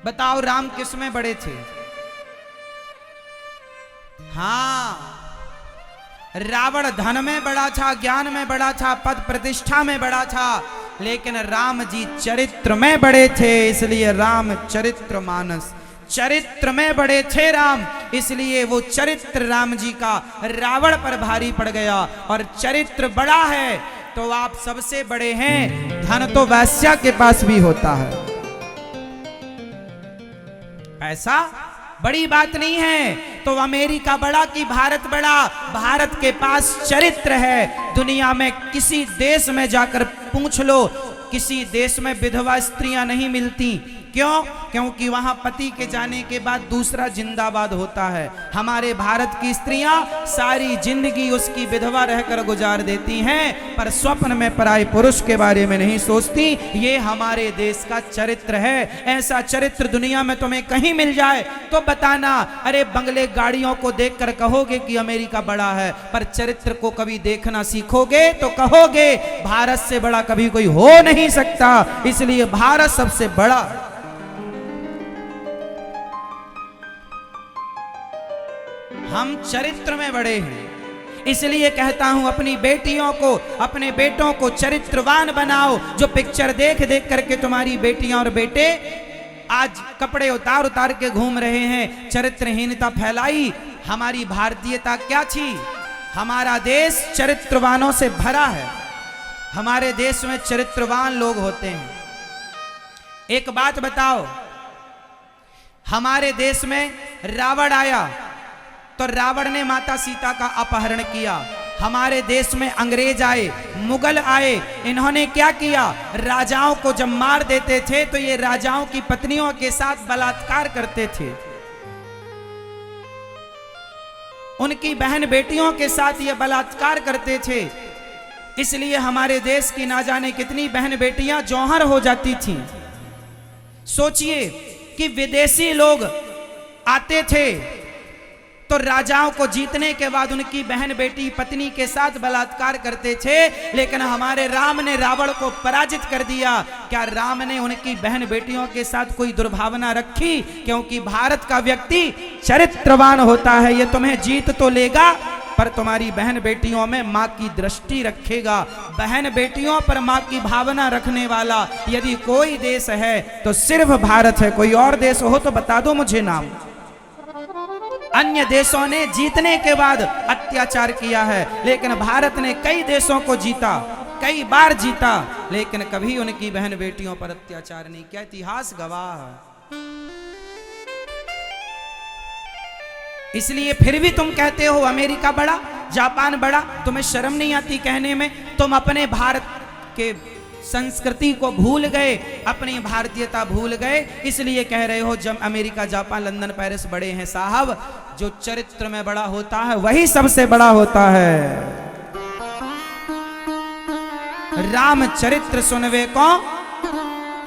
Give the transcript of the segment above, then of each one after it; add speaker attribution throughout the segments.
Speaker 1: बताओ राम किस में बड़े थे? हाँ, रावण धन में बड़ा था, ज्ञान में बड़ा था, पद प्रतिष्ठा में बड़ा था, लेकिन राम जी चरित्र में बड़े थे, इसलिए राम चरित्र मानस, चरित्र में बड़े थे राम, इसलिए वो चरित्र राम जी का रावण पर भारी पड़ गया। और चरित्र बड़ा है तो आप सबसे बड़े हैं, धन तो वैश्या के पास भी होता है, पैसा बड़ी बात नहीं है। तो अमेरिका बड़ा कि भारत बड़ा? भारत के पास चरित्र है। दुनिया में किसी देश में जाकर पूछ लो, किसी देश में विधवा स्त्रियां नहीं मिलती। क्यों? क्योंकि वहां पति के जाने के बाद दूसरा जिंदाबाद होता है। हमारे भारत की स्त्रियां सारी जिंदगी उसकी विधवा रहकर गुजार देती हैं, पर स्वप्न में पराये पुरुष के बारे में नहीं सोचती। ये हमारे देश का चरित्र है। ऐसा चरित्र दुनिया में तुम्हें कहीं मिल जाए तो बताना। अरे बंगले गाड़ियों को देखकर कहोगे कि अमेरिका बड़ा है, पर चरित्र को कभी देखना सीखोगे तो कहोगे भारत से बड़ा कभी कोई हो नहीं सकता। इसलिए भारत सबसे बड़ा। हम चरित्र में बड़े हैं, इसलिए कहता हूं अपनी बेटियों को, अपने बेटों को चरित्रवान बनाओ। जो पिक्चर देख देख करके तुम्हारी बेटियां और बेटे आज कपड़े उतार उतार के घूम रहे हैं, चरित्रहीनता फैलाई। हमारी भारतीयता क्या थी? हमारा देश चरित्रवानों से भरा है। हमारे देश में चरित्रवान लोग होते हैं। एक बात बताओ, हमारे देश में रावण आया तो रावण ने माता सीता का अपहरण किया। हमारे देश में अंग्रेज आए, मुगल आए, इन्होंने क्या किया? राजाओं को जब मार देते थे तो ये राजाओं की पत्नियों के साथ बलात्कार करते थे, उनकी बहन बेटियों के साथ ये बलात्कार करते थे। इसलिए हमारे देश की ना जाने कितनी बहन बेटियां जौहर हो जाती थीं। सोचिए कि विदेशी लोग आते थे तो राजाओं को जीतने के बाद उनकी बहन बेटी पत्नी के साथ बलात्कार करते थे, लेकिन हमारे राम ने रावण को पराजित कर दिया। क्या राम ने उनकी बहन बेटियों के साथ कोई दुर्भावना रखी? क्योंकि भारत का व्यक्ति चरित्रवान होता है। ये तुम्हें जीत तो लेगा पर तुम्हारी बहन बेटियों में माँ की दृष्टि रखेगा। बहन बेटियों पर माँ की भावना रखने वाला यदि कोई देश है तो सिर्फ भारत है। कोई और देश हो तो बता दो मुझे नाम। अन्य देशों ने जीतने के बाद अत्याचार किया है, लेकिन भारत ने कई देशों को जीता, कई बार जीता, लेकिन कभी उनकी बहन बेटियों पर अत्याचार नहीं किया। इतिहास गवाह है। इसलिए फिर भी तुम कहते हो अमेरिका बड़ा, जापान बड़ा, तुम्हें शर्म नहीं आती कहने में? तुम अपने भारत के संस्कृति को भूल गए, अपनी भारतीयता भूल गए, इसलिए कह रहे हो जब अमेरिका, जापान, लंदन, पेरिस बड़े हैं। साहब, जो चरित्र में बड़ा होता है वही सबसे बड़ा होता है। राम चरित्र सुनवे को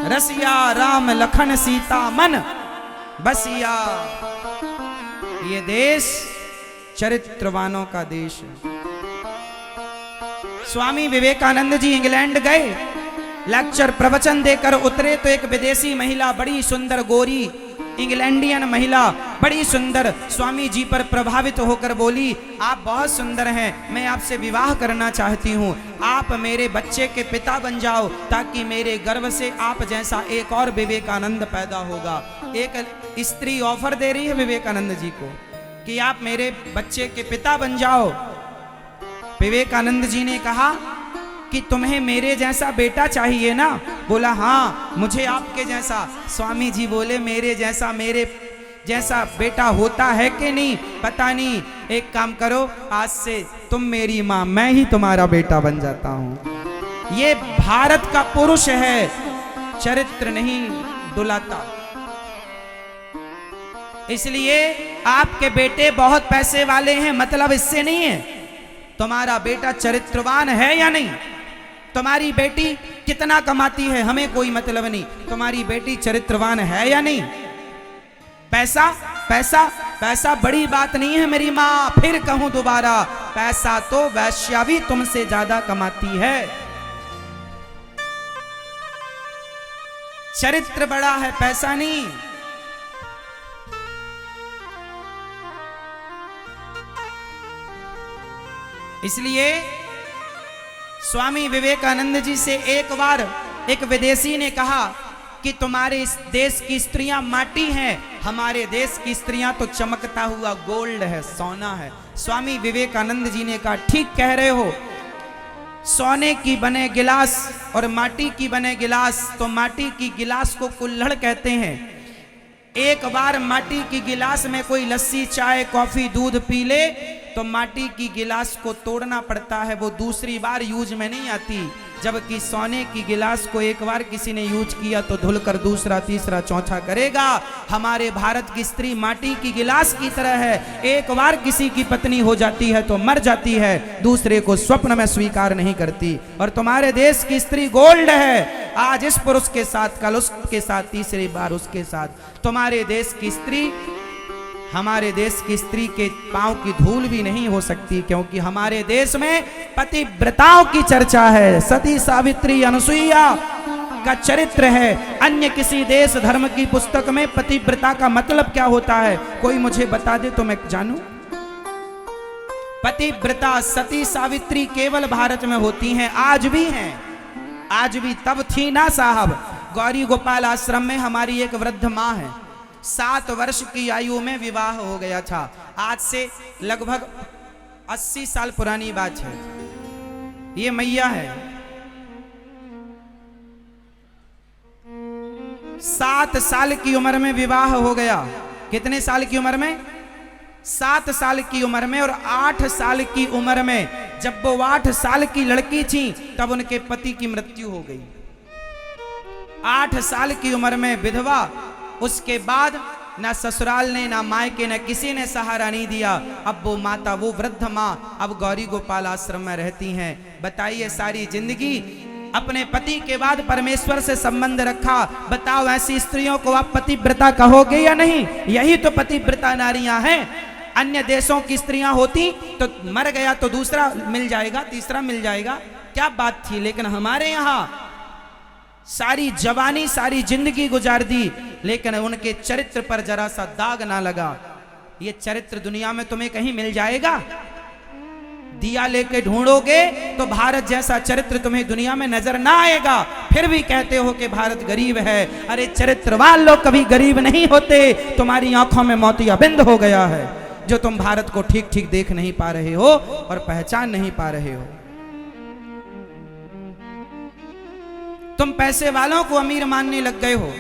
Speaker 1: रसिया, राम लखन सीता मन बसिया। ये देश चरित्रवानों का देश है। स्वामी विवेकानंद जी इंग्लैंड गए, लेक्चर प्रवचन देकर उतरे तो एक विदेशी महिला, बड़ी सुंदर गोरी इंग्लैंडियन महिला, बड़ी सुंदर, स्वामी जी पर प्रभावित होकर बोली, आप बहुत सुंदर हैं, मैं आपसे विवाह करना चाहती हूँ, आप मेरे बच्चे के पिता बन जाओ ताकि मेरे गर्भ से आप जैसा एक और विवेकानंद पैदा होगा। एक स्त्री ऑफर दे रही है विवेकानंद जी को कि आप मेरे बच्चे के पिता बन जाओ। विवेकानंद जी ने कहा कि तुम्हें मेरे जैसा बेटा चाहिए ना? बोला हाँ, मुझे आपके जैसा। स्वामी जी बोले मेरे जैसा बेटा होता है कि नहीं पता नहीं, एक काम करो, आज से तुम मेरी माँ, मैं ही तुम्हारा बेटा बन जाता हूँ। ये भारत का पुरुष है, चरित्र नहीं डुलाता। इसलिए आपके बेटे बहुत पैसे वाले हैं मतलब इससे नहीं है तुम्हारा बेटा चरित्रवान है या नहीं। तुम्हारी बेटी कितना कमाती है हमें कोई मतलब नहीं, तुम्हारी बेटी चरित्रवान है या नहीं। पैसा पैसा पैसा बड़ी बात नहीं है मेरी माँ, फिर कहूं दोबारा, पैसा तो वैश्या भी तुमसे ज्यादा कमाती है। चरित्र बड़ा है, पैसा नहीं। इसलिए स्वामी विवेकानंद जी से एक बार एक विदेशी ने कहा कि तुम्हारे इस देश की स्त्रियां माटी हैं, हमारे देश की स्त्रियां तो चमकता हुआ गोल्ड है, सोना है। स्वामी विवेकानंद जी ने कहा ठीक कह रहे हो, सोने की बने गिलास और माटी की बने गिलास, तो माटी की गिलास को कुल्हड़ कहते हैं। एक बार माटी की गिलास में कोई लस्सी चाय कॉफी दूध पी ले तो माटी की गिलास को तोड़ना पड़ता है, वो दूसरी बार यूज में नहीं आती। जबकि सोने की गिलास को एक बार किसी ने यूज किया तो धुलकर दूसरा तीसरा चौथा करेगा। हमारे भारत की स्त्री माटी की गिलास की तरह है, एक बार किसी की पत्नी हो जाती है तो मर जाती है, दूसरे को स्वप्न में स्वीकार नहीं करती। और तुम्हारे देश की स्त्री गोल्ड है, आज इस पुरुष के साथ कल उसके साथ तीसरी बार उसके साथ। तुम्हारे देश की स्त्री हमारे देश की स्त्री के पांव की धूल भी नहीं हो सकती, क्योंकि हमारे देश में पतिव्रताओं की चर्चा है, सती सावित्री अनुसुईया का चरित्र है। अन्य किसी देश धर्म की पुस्तक में पतिव्रता का मतलब क्या होता है कोई मुझे बता दे तो मैं जानूं। पतिव्रता सती सावित्री केवल भारत में होती हैं, आज भी हैं, आज भी तब थी ना साहब। गौरी गोपाल आश्रम में हमारी एक वृद्ध माँ है, 7 वर्ष की आयु में विवाह हो गया था। आज से लगभग 80 साल पुरानी बात है। ये मैया है, 7 साल की उम्र में विवाह हो गया। कितने साल की उम्र में? 7 साल की उम्र में। और 8 साल की उम्र में, जब वो 8 साल की लड़की थी तब उनके पति की मृत्यु हो गई। 8 साल की उम्र में विधवा, उसके बाद ना ससुराल ने ना मायके ने किसी ने सहारा नहीं दिया। अब वो माता, वो वृद्ध माँ अब गौरी गोपाल आश्रम में रहती हैं। बताइए, सारी जिंदगी अपने पति के बाद परमेश्वर से संबंध रखा। बताओ ऐसी स्त्रियों को आप पतिव्रता कहोगे या नहीं? यही तो पतिव्रता नारियां हैं। अन्य देशों की स्त्रियां होती तो मर गया तो दूसरा मिल जाएगा, तीसरा मिल जाएगा, क्या बात थी। लेकिन हमारे यहाँ सारी जवानी सारी जिंदगी गुजार दी, लेकिन उनके चरित्र पर जरा सा दाग ना लगा। ये चरित्र दुनिया में तुम्हें कहीं मिल जाएगा? दिया लेके ढूंढोगे तो भारत जैसा चरित्र तुम्हें दुनिया में नजर ना आएगा। फिर भी कहते हो कि भारत गरीब है। अरे चरित्रवान लोग कभी गरीब नहीं होते। तुम्हारी आंखों में मोतिया बिंद हो गया है, जो तुम भारत को ठीक ठीक देख नहीं पा रहे हो और पहचान नहीं पा रहे हो। तुम पैसे वालों को अमीर मानने लग गए हो।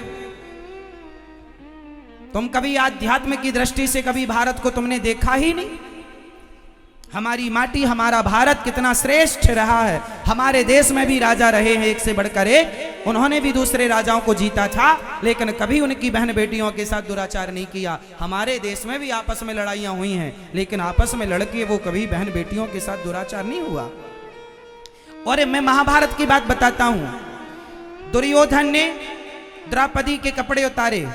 Speaker 1: तुम कभी आध्यात्म की दृष्टि से कभी भारत को तुमने देखा ही नहीं। हमारी माटी, हमारा भारत कितना श्रेष्ठ रहा है। हमारे देश में भी राजा रहे हैं एक से बढ़कर एक, उन्होंने भी दूसरे राजाओं को जीता था, लेकिन कभी उनकी बहन बेटियों के साथ दुराचार नहीं किया। हमारे देश में भी आपस में लड़ाइयां हुई हैं, लेकिन आपस में लड़के वो कभी बहन बेटियों के साथ दुराचार नहीं हुआ। और मैं महाभारत की बात बताता हूं। दुर्योधन ने द्रौपदी के कपड़े उतारे,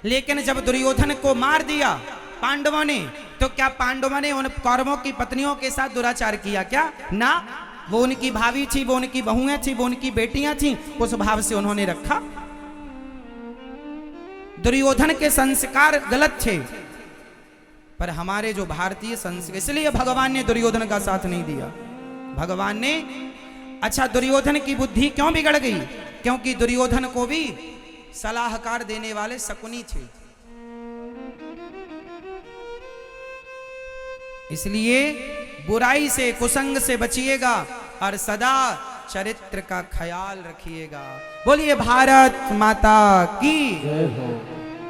Speaker 1: लेकिन जब दुर्योधन को मार दिया पांडवों ने, तो क्या पांडवों ने उन कौरवों की पत्नियों के साथ दुराचार किया क्या? ना, वो उनकी भाभी थी, वो उनकी बहुएं थी, वो उनकी बेटियां थी, उस भाव से उन्होंने रखा। दुर्योधन के संस्कार गलत थे, पर हमारे जो भारतीय संस्कार, इसलिए भगवान ने दुर्योधन का साथ नहीं दिया। भगवान ने, अच्छा दुर्योधन की बुद्धि क्यों बिगड़ गई? क्योंकि दुर्योधन को भी सलाहकार देने वाले शकुनी थे। इसलिए बुराई से कुसंग से बचिएगा और सदा चरित्र का ख्याल रखिएगा। बोलिए भारत माता की।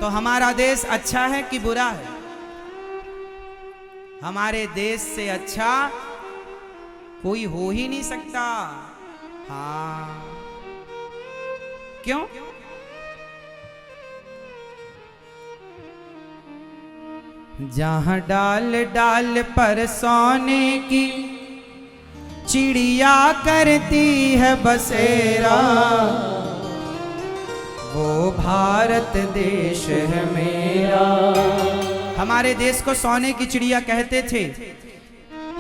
Speaker 1: तो हमारा देश अच्छा है कि बुरा है? हमारे देश से अच्छा कोई हो ही नहीं सकता। हाँ, क्यों? जहां डाल डाल पर सोने की चिड़िया करती है बसेरा, वो भारत देश है मेरा। हमारे देश को सोने की चिड़िया कहते थे।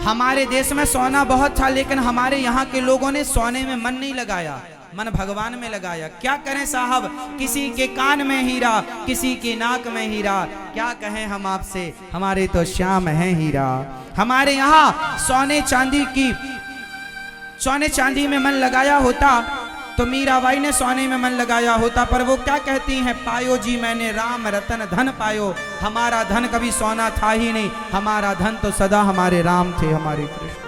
Speaker 1: हमारे देश में सोना बहुत था, लेकिन हमारे यहाँ के लोगों ने सोने में मन नहीं लगाया। मन भगवान में लगाया। क्या करें साहब, किसी के कान में हीरा, किसी की नाक में हीरा, क्या कहें हम आपसे, हमारे तो श्याम है हीरा। हमारे यहाँ सोने चांदी में मन लगाया होता तो मीराबाई ने सोने में मन लगाया होता, पर वो क्या कहती हैं, पायो जी मैंने राम रतन धन पायो। हमारा धन कभी सोना था ही नहीं, हमारा धन तो सदा हमारे राम थे, हमारे कृष्ण।